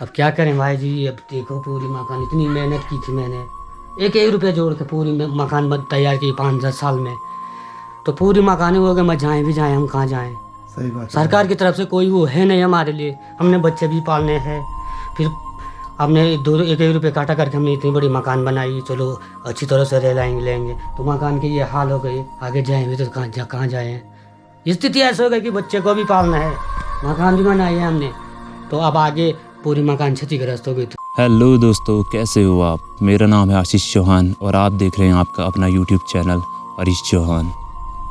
अब क्या करें भाई जी। अब देखो पूरी मकान इतनी मेहनत की थी मैंने, एक एक रुपये जोड़ के पूरी मकान तैयार की 5-10 साल में। तो पूरी मकान हो गए, मैं जाएँ भी जाएँ, हम कहाँ जाएँ। सही बात है। सरकार की तरफ से कोई वो है नहीं हमारे लिए। हमने बच्चे भी पालने हैं, फिर हमने एक एक रुपये काटा करके हमने इतनी बड़ी मकान बनाई। चलो अच्छी तरह से रह लेंगे, तो मकान की ये हाल हो गई। आगे जाएंगे तो कहाँ जाएँ। स्थिति ऐसी हो गई कि बच्चे को भी पालना है, मकान भी बनाई है हमने, तो अब आगे पूरी मकान क्षतिग्रस्त हो गई। हेलो दोस्तों, कैसे हो आप? मेरा नाम है आशीष चौहान और आप देख रहे हैं आपका अपना यूट्यूब चैनल हरीश चौहान।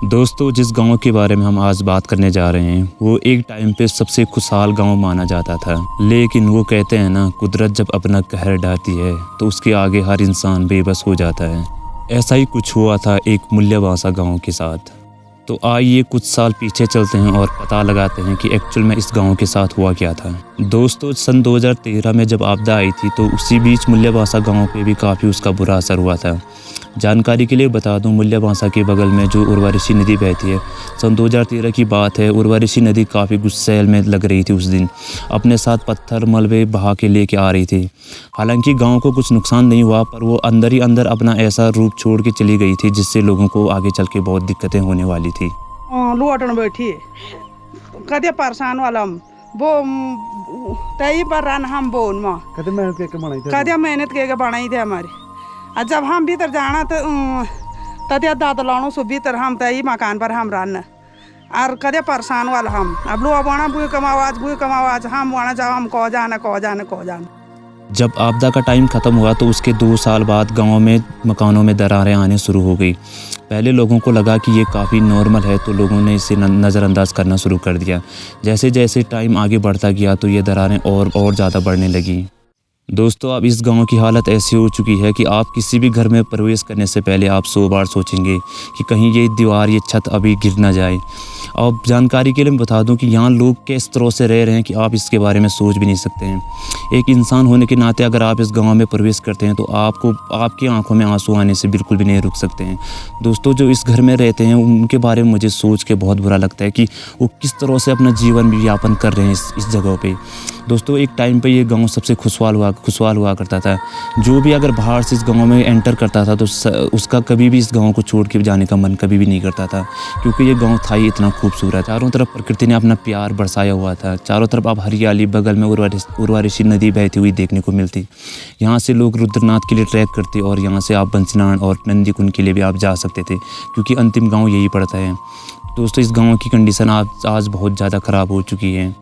दोस्तों, जिस गांव के बारे में हम आज बात करने जा रहे हैं वो एक टाइम पे सबसे खुशहाल गांव माना जाता था। लेकिन वो कहते हैं ना, कुदरत जब अपना कहर ढाती है तो उसके आगे हर इंसान बेबस हो जाता है। ऐसा ही कुछ हुआ था एक मूल्यवासा गाँव के साथ। तो आइए कुछ साल पीछे चलते हैं और पता लगाते हैं कि एक्चुअल में इस गांव के साथ हुआ क्या था। दोस्तों, सन 2013 में जब आपदा आई थी तो उसी बीच मूल्यवासा गांव पे भी काफ़ी उसका बुरा असर हुआ था। जानकारी के लिए बता दूं, मूल्यवासा के बगल में जो उर्वशी नदी बहती है, सन 2013 की बात है। उर्वशी नदी काफ़ी गुस्सेल में लग रही थी उस दिन, अपने साथ पत्थर मलबे बहा के लेके आ रही थी। हालांकि गांव को कुछ नुकसान नहीं हुआ, पर वो अंदर ही अंदर अपना ऐसा रूप छोड़ के चली गई थी जिससे लोगों को आगे चल के बहुत दिक्कतें होने वाली थी। लुआटन बैठी कदे परेशान वाला वो तई पर रन हम बोन में कदे मेहनत करके बनाई थी, कदे मेहनत करके बनाई थे हमारी। और जब हम भीतर जाना तो तदे दादा लानो सो भीतर हम तई मकान पर हम रन और कदे परेशान वाला हम। अब लो बाणा बुए कम आवाज हम वाणा जाओ, हम कह जाना। जब आपदा का टाइम ख़त्म हुआ तो उसके 2 साल बाद गांव में मकानों में दरारें आने शुरू हो गई। पहले लोगों को लगा कि ये काफ़ी नॉर्मल है, तो लोगों ने इसे नज़रअंदाज करना शुरू कर दिया। जैसे जैसे टाइम आगे बढ़ता गया तो ये दरारें और ज़्यादा बढ़ने लगी। दोस्तों, अब इस गांव की हालत ऐसी हो चुकी है कि आप किसी भी घर में प्रवेश करने से पहले आप 100 बार सोचेंगे कि कहीं ये दीवार, ये छत अभी गिर ना जाए। और जानकारी के लिए मैं बता दूं कि यहाँ लोग किस तरह से रह रहे हैं कि आप इसके बारे में सोच भी नहीं सकते हैं। एक इंसान होने के नाते अगर आप इस गांव में प्रवेश करते हैं तो आपको आपकी आंखों में आंसू आने से बिल्कुल भी नहीं रुक सकते हैं। दोस्तों, जो इस घर में रहते हैं उनके बारे में मुझे सोच के बहुत बुरा लगता है कि वो किस तरह से अपना जीवन यापन कर रहे हैं इस जगह पर। दोस्तों, एक टाइम पे ये गांव सबसे खुशहाल हुआ करता था। जो भी अगर बाहर से इस गांव में एंटर करता था तो उसका कभी भी इस गांव को छोड़ के जाने का मन कभी भी नहीं करता था, क्योंकि ये गांव था ही इतना खूबसूरत। चारों तरफ प्रकृति ने अपना प्यार बरसाया हुआ था। चारों तरफ आप हरियाली, बगल में उर्वशी नदी बहती हुई देखने को मिलती। यहाँ से लोग रुद्रनाथ के लिए ट्रैक करते और यहाँ से आप बंसीनाथ और नंदी कुंड के लिए भी आप जा सकते थे, क्योंकि अंतिम गाँव यही पड़ता है। दोस्तों, इस गाँव की कंडीशन आज बहुत ज़्यादा ख़राब हो चुकी है।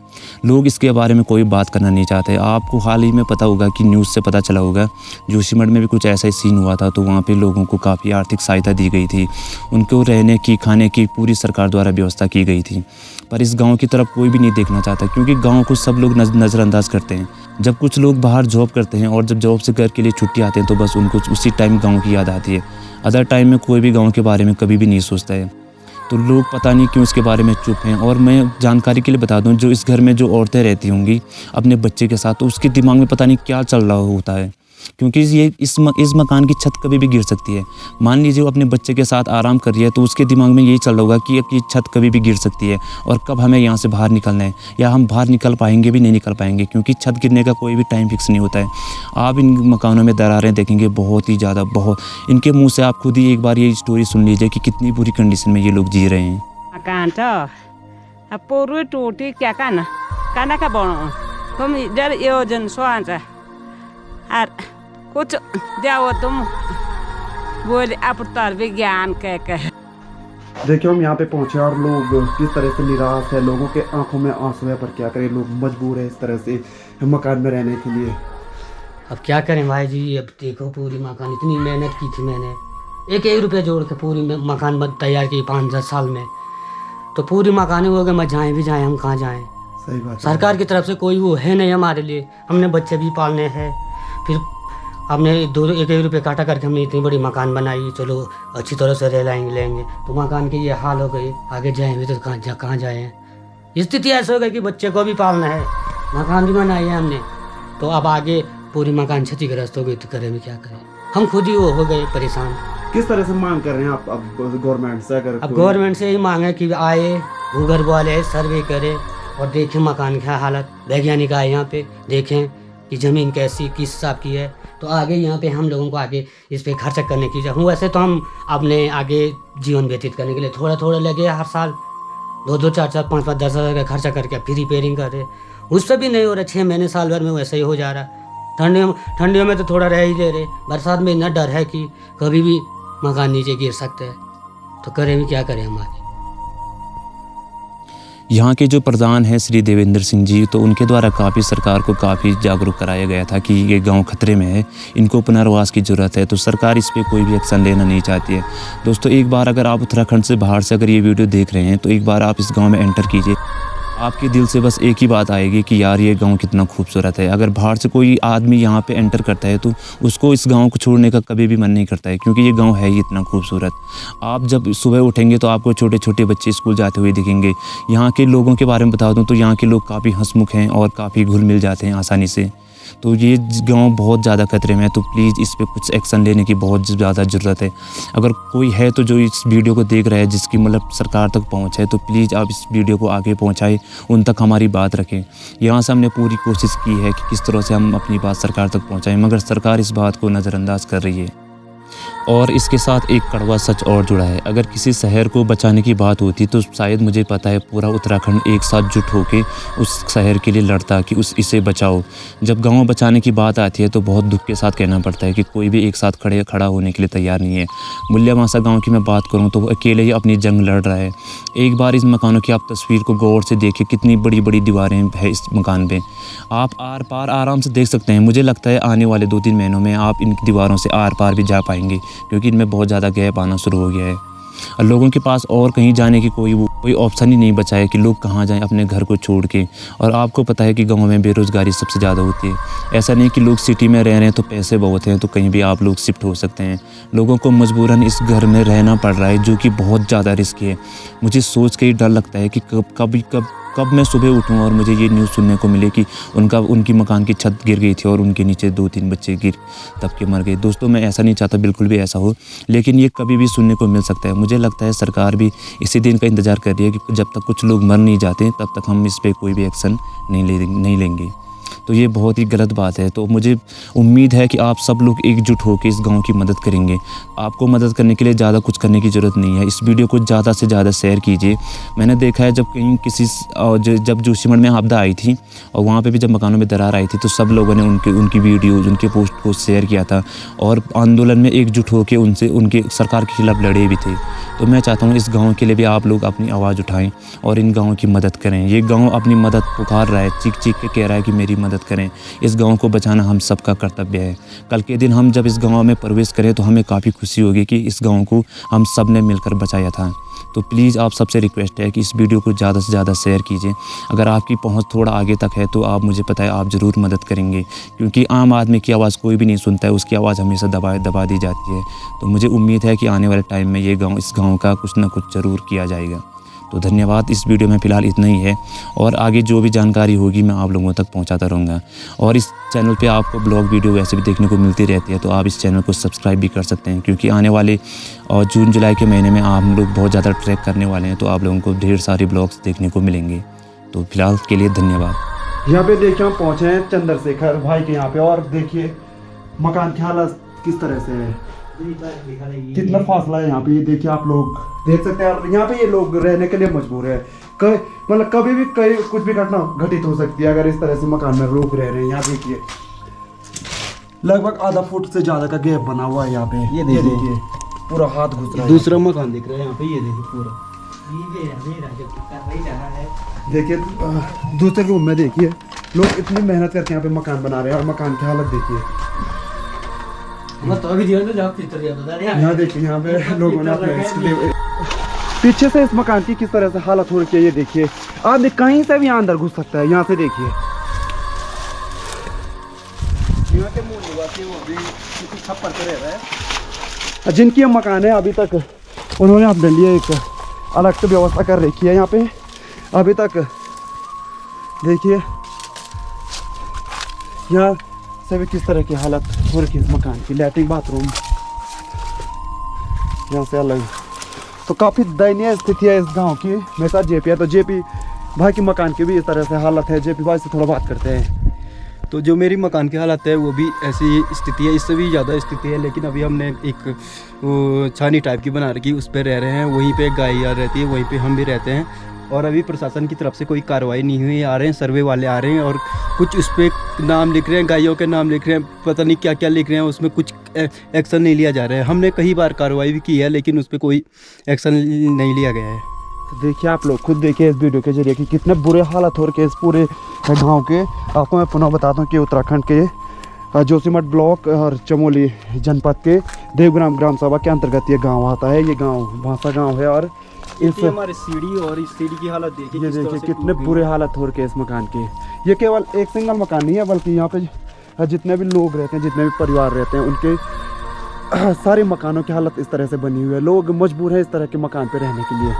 लोग इसके बारे में कोई बात करना नहीं चाहते। आपको हाल ही में पता होगा कि न्यूज़ से पता चला होगा, जोशीमठ में भी कुछ ऐसा ही सीन हुआ था। तो वहाँ पे लोगों को काफ़ी आर्थिक सहायता दी गई थी, उनको रहने की, खाने की पूरी सरकार द्वारा व्यवस्था की गई थी। पर इस गांव की तरफ कोई भी नहीं देखना चाहता, क्योंकि गांव को सब लोग नज़रअंदाज करते हैं। जब कुछ लोग बाहर जॉब करते हैं और जब जॉब से घर के लिए छुट्टी आते हैं तो बस उनको उसी टाइम गाँव की याद आती है। अदर टाइम में कोई भी गाँव के बारे में कभी भी नहीं सोचता है। तो लोग पता नहीं क्यों इसके बारे में चुप हैं। और मैं जानकारी के लिए बता दूं, जो इस घर में जो औरतें रहती होंगी अपने बच्चे के साथ, तो उसके दिमाग में पता नहीं क्या चल रहा होता है, क्योंकि ये इस मकान की छत कभी भी गिर सकती है। मान लीजिए वो अपने बच्चे के साथ आराम कर रही है तो उसके दिमाग में यही चल रहा होगा कि ये छत कभी भी गिर सकती है और कब हमें यहाँ से बाहर निकलना है, या हम बाहर निकल पाएंगे भी नहीं निकल पाएंगे, क्योंकि छत गिरने का कोई भी टाइम फिक्स नहीं होता है। आप इन मकानों में दरारें देखेंगे बहुत ही ज़्यादा, इनके मुँह से आप खुद ही एक बार ये स्टोरी सुन लीजिए कि कितनी बुरी कंडीशन में ये लोग जी रहे हैं। मकान तो पूरी टूटी क्या काना का बनो तुम इधर योजन सोचा और कुछ जाओ तुम बोले अब तर विज्ञान कह। देखिए हम यहाँ पे पहुँचे और लोग किस तरह से निराश है, लोगों के आंखों में आंसू है, पर क्या करें, लोग मजबूर है इस तरह से मकान में रहने के लिए। अब क्या करें भाई जी। अब देखो पूरी मकान इतनी मेहनत की थी मैंने, एक एक रुपये जोड़ के पूरी मकान तैयार की 5-10 साल में। तो पूरी मकान हो गए, मैं जाएँ भी जाएँ, हम कहाँ जाएँ। सही बात है। सरकार की तरफ से कोई वो है नहीं हमारे लिए। हमने बच्चे भी पालने हैं, फिर हमने एक एक रुपये काटा करके हमने इतनी बड़ी मकान बनाई। चलो अच्छी तरह से रह लेंगे, तो मकान की ये हाल हो गई। आगे जाएंगे तो कहाँ जाएँ। स्थिति ऐसी हो गई कि बच्चे को भी पालना है, मकान भी बनाई है हमने, तो अब आगे पूरी मकान क्षतिग्रस्त हो गई। तो करें भी क्या करें, हम खुद ही वो हो गए परेशान। किस तरह से मांग कर रहे हैं आप अब गवर्नमेंट से? अब गवर्नमेंट से ही मांगे कि आए, भूगर्भ वाले सर्वे करे और देखें मकान की हालत। वैज्ञानिक आए यहाँ पे देखें कि ज़मीन कैसी किस हिसाब की है, तो आगे यहाँ पे हम लोगों को आगे इस पे खर्चा करने की हूँ। वैसे तो हम अपने आगे जीवन व्यतीत करने के लिए थोड़ा थोड़ा लगे हर साल 2-2, 4-4, 5-5, 10,000 का खर्चा करके फिर रिपेयरिंग कर रहे, उस पर भी नहीं हो रहा। 6 महीने साल भर में वैसे ही हो जा रहा। ठंडियों में तो थोड़ा रह ही ले रहे, बरसात में इतना डर है कि कभी भी मकान नीचे गिर सकते हैं, तो करें भी क्या करें हम आगे। यहाँ के जो प्रधान हैं श्री देवेंद्र सिंह जी, तो उनके द्वारा काफ़ी सरकार को काफ़ी जागरूक कराया गया था कि ये गांव खतरे में है, इनको पुनर्वास की ज़रूरत है, तो सरकार इस पे कोई भी एक्शन लेना नहीं चाहती है। दोस्तों, एक बार अगर आप उत्तराखंड से बाहर से अगर ये वीडियो देख रहे हैं तो एक बार आप इस गाँव में एंटर कीजिए, आपके दिल से बस एक ही बात आएगी कि यार ये गांव कितना खूबसूरत है। अगर बाहर से कोई आदमी यहाँ पे एंटर करता है तो उसको इस गांव को छोड़ने का कभी भी मन नहीं करता है, क्योंकि ये गांव है ही इतना खूबसूरत। आप जब सुबह उठेंगे तो आपको छोटे छोटे बच्चे स्कूल जाते हुए दिखेंगे। यहाँ के लोगों के बारे में बता दूँ तो यहाँ के लोग काफ़ी हंसमुख हैं और काफ़ी घुल मिल जाते हैं आसानी से। तो ये गांव बहुत ज़्यादा खतरे में है, तो प्लीज़ इस पे कुछ एक्शन लेने की बहुत ज़्यादा ज़रूरत है। अगर कोई है तो जो इस वीडियो को देख रहा है, जिसकी मतलब सरकार तक पहुंच है, तो प्लीज़ आप इस वीडियो को आगे पहुंचाएं, उन तक हमारी बात रखें। यहाँ से हमने पूरी कोशिश की है कि किस तरह से हम अपनी बात सरकार तक पहुँचाएँ, मगर सरकार इस बात को नज़रअंदाज कर रही है। और इसके साथ एक कड़वा सच और जुड़ा है। अगर किसी शहर को बचाने की बात होती तो शायद मुझे पता है पूरा उत्तराखंड एक साथ जुट होके उस शहर के लिए लड़ता कि इसे बचाओ। जब गांव बचाने की बात आती है तो बहुत दुख के साथ कहना पड़ता है कि कोई भी एक साथ खड़ा होने के लिए तैयार नहीं है। मुल्ल्यामासा गाँव की मैं बात करूँ तो वो अकेले ही अपनी जंग लड़ रहा है। एक बार इस मकानों की आप तस्वीर को गौर से देखिए, कितनी बड़ी बड़ी दीवारें हैं इस मकान पर। आप आर पार आराम से देख सकते हैं। मुझे लगता है आने वाले 2-3 महीनों में आप इन दीवारों से आर पार भी जा पाएंगे, क्योंकि इनमें बहुत ज़्यादा गैप आना शुरू हो गया है। और लोगों के पास और कहीं जाने की कोई ऑप्शन ही नहीं बचा है कि लोग कहाँ जाएं अपने घर को छोड़ के। और आपको पता है कि गाँव में बेरोज़गारी सबसे ज़्यादा होती है। ऐसा नहीं कि लोग सिटी में रह रहे हैं तो पैसे बहुत हैं तो कहीं भी आप लोग शिफ्ट हो सकते हैं। लोगों को मजबूरन इस घर में रहना पड़ रहा है, जो कि बहुत ज़्यादा रिस्की है। मुझे सोच के ही डर लगता है कि कब मैं सुबह उठूँ और मुझे ये न्यूज़ सुनने को मिले कि उनकी मकान की छत गिर गई थी और उनके नीचे 2-3 बच्चे तब के मर गए। दोस्तों, मैं ऐसा नहीं चाहता बिल्कुल भी ऐसा हो, लेकिन ये कभी भी सुनने को मिल सकता है। मुझे लगता है सरकार भी इसी दिन का इंतज़ार कर रही है कि जब तक कुछ लोग मर नहीं जाते तब तक हम इस पर कोई भी एक्शन नहीं लेंगे। तो ये बहुत ही गलत बात है। तो मुझे उम्मीद है कि आप सब लोग एकजुट होकर इस गांव की मदद करेंगे। आपको मदद करने के लिए ज़्यादा कुछ करने की ज़रूरत नहीं है। इस वीडियो को ज़्यादा से ज़्यादा शेयर कीजिए। मैंने देखा है जब जोशीमठ में आपदा आई थी और वहाँ पे भी जब मकानों में दरार आई थी तो सब लोगों ने उनकी वीडियोज़, उनके पोस्ट को शेयर किया था और आंदोलन में एकजुट होकर उनके सरकार के खिलाफ लड़े भी थे। तो मैं चाहता हूँ इस गाँव के लिए भी आप लोग अपनी आवाज़ उठाएँ और इन गाँव की मदद करें। ये गाँव अपनी मदद पुकार रहा है, चीख के कह रहा है कि मेरी मदद करें। इस गांव को बचाना हम सबका कर्तव्य है। कल के दिन हम जब इस गांव में प्रवेश करें तो हमें काफ़ी खुशी होगी कि इस गांव को हम सब ने मिलकर बचाया था। तो प्लीज़ आप सबसे रिक्वेस्ट है कि इस वीडियो को ज़्यादा से ज़्यादा शेयर कीजिए। अगर आपकी पहुंच थोड़ा आगे तक है तो आप मुझे पता है आप ज़रूर मदद करेंगे, क्योंकि आम आदमी की आवाज़ कोई भी नहीं सुनता है, उसकी आवाज़ हमेशा दबा दी जाती है। तो मुझे उम्मीद है कि आने वाले टाइम में इस गाँव का कुछ ना कुछ ज़रूर किया जाएगा। तो धन्यवाद। इस वीडियो में फ़िलहाल इतना ही है और आगे जो भी जानकारी होगी मैं आप लोगों तक पहुंचाता रहूँगा। और इस चैनल पे आपको ब्लॉग वीडियो वैसे भी देखने को मिलती रहती है, तो आप इस चैनल को सब्सक्राइब भी कर सकते हैं, क्योंकि आने वाले और जून जुलाई के महीने में हम लोग बहुत ज़्यादा ट्रैक करने वाले हैं, तो आप लोगों को ढेर सारे ब्लॉग्स देखने को मिलेंगे। तो फिलहाल के लिए धन्यवाद। यहाँ पे देखिए हम पहुँचे हैं चंद्रशेखर भाई के यहाँ पे, और देखिए मकान की हालत किस तरह से है, कितना फासला है यहाँ पे। ये देखिए आप लोग देख सकते हैं, यहाँ पे ये लोग रहने के लिए मजबूर है। मतलब कभी भी कुछ भी घटना घटित हो सकती है अगर इस तरह से मकान में लोग रह रहे हैं। यहाँ देखिए लगभग आधा फुट से ज्यादा का गैप बना हुआ है यहाँ पे। ये देखिए पूरा हाथ घुस रहा है। दूसरा मकान दिख रहा है यहाँ पे, ये देखिए पूरा। देखिए दूसरे रूम में देखिए लोग इतनी मेहनत करके यहाँ पे मकान बना रहे हैं और मकान की हालत देखिए। यहाँ देखिए यहाँ पे लोगों ने अपने पीछे से इस मकान की किस तरह से हालत हो रही है। ये देखिए आदमी कहीं से भी यहाँ अंदर घुस सकता है। यहाँ से देखिए यहाँ के मूल निवासी वो भी किसी छप्पर पे रह रहा है। जिनकी मकान है अभी तक उन्होंने अपने लिए एक अलग से व्यवस्था कर रखी है। यहाँ पे अभी तक देखिए यहाँ सभी किस तरह की हालत हो रही है इस मकान की। लैट्रिन बाथरूम यहाँ से अलग, तो काफ़ी दयनीय स्थिति है इस गांव की। मेरे साथ जेपी है, तो जेपी भाई के मकान की भी इस तरह से हालत है। जेपी भाई से थोड़ा बात करते हैं। तो जो मेरी मकान की हालत है वो भी ऐसी स्थिति है, इससे भी ज़्यादा स्थिति है। लेकिन अभी हमने एक वो छानी टाइप की बना रखी, उस पर रह रहे हैं। वहीं पे गाय यार रहती है, वहीं पे हम भी रहते हैं। और अभी प्रशासन की तरफ से कोई कार्रवाई नहीं हुई। आ रहे हैं सर्वे वाले आ रहे हैं और कुछ उस पर नाम लिख रहे हैं, गायों के नाम लिख रहे हैं, पता नहीं क्या क्या लिख रहे हैं, उसमें कुछ एक्शन नहीं लिया जा रहा है। हमने कई बार कार्रवाई भी की है लेकिन उस पर कोई एक्शन नहीं लिया गया है। तो देखिए आप लोग खुद देखिए इस वीडियो के जरिए कि कितने बुरे हालत हो रखे इस पूरे गांव के। आपको मैं पुनः बताता हूँ कि उत्तराखंड के जोशीमठ ब्लॉक और चमोली जनपद के देवग्राम ग्राम सभा के अंतर्गत ये गांव आता है। ये गांव भांसा गांव है और इस हमारे सीढ़ी और इस सीढ़ी की हालत देखिए, ये देखिए कितने बुरे हालत हो रखे इस मकान के। ये केवल एक सिंगल मकान नहीं है बल्कि यहाँ पे जितने भी लोग रहते हैं, जितने भी परिवार रहते हैं, उनके सारे मकानों की हालत इस तरह से बनी हुई है। लोग मजबूर हैं इस तरह के मकान पे रहने के लिए।